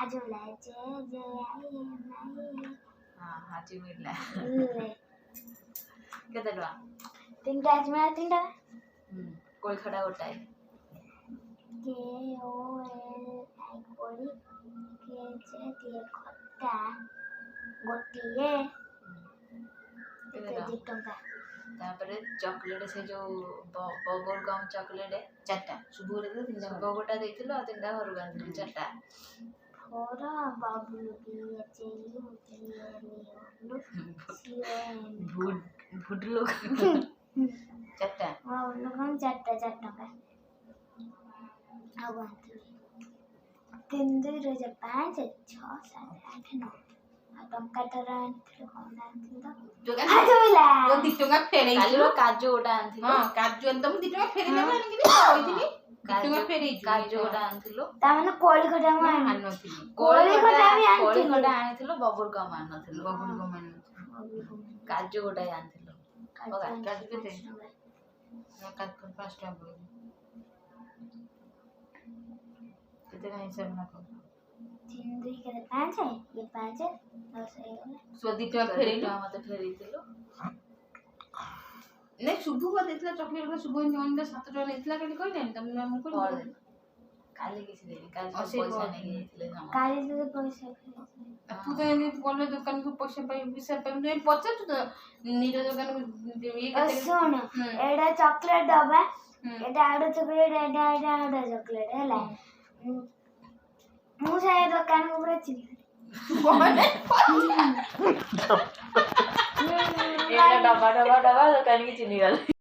Hajula je je ai हाँ हाजी मिला mai. कितना डरा Tinggal cuma tinggal. कोई खड़ा होता है KOL कोली के जे दिए खट्टा गोटिए कितना टंका तापर चॉकलेट से जो बबल गम चॉकलेट चारटा शुभ रे तीनटा शुभ गोटा देथिलो आ तीनटा घर गांधी चारटा थोड़ा बाबू की चेली मुझे भूड लोग चारटा लोग हम चारटा का अब तीन दिन रोज 5 6 7 8 9 टंका टरा आनथिलो कोन आनथिलो जोगा हाजुला वो 2 टका फेरै काली रो काजू गोटा आनथिलो हां काजू एकदम 2 टका फेरिला माने कि कहिथिनी 2 टका फेरै काजू गोटा आनथिलो ता माने कोली खटा म आनथिलो कोली खटा भी कोली आनथिलो गोटा आनथिलो बबल गम आनथिलो बबुल को मानथिलो काजू गोटा आनथिलो काजू केते काजू 5 टका बोल केते का हिसाब ना कर 3 2 के 5 है ये 5 है 10 है सो 2 टका फेरिलो मते फेरिथिलो नै शुभ को देतला चॉकलेट को शुभ ने 7 टका लेतला काली कहलेन तम हम को काली किसी देनी काली पैसा नहीं देथिले हम काली से पैसा तू तो ये बोले दुकान को पैसा पाई विषय पे मैं पचा तो नीरो दुकान को ये केते सुन एडा चॉकलेट दबा एडा आडो चॉकलेट एडा आडो चॉकलेट है ला मु से दुकान को पूरा चिनी कोने ये डब्बा दुकान की चिनी गल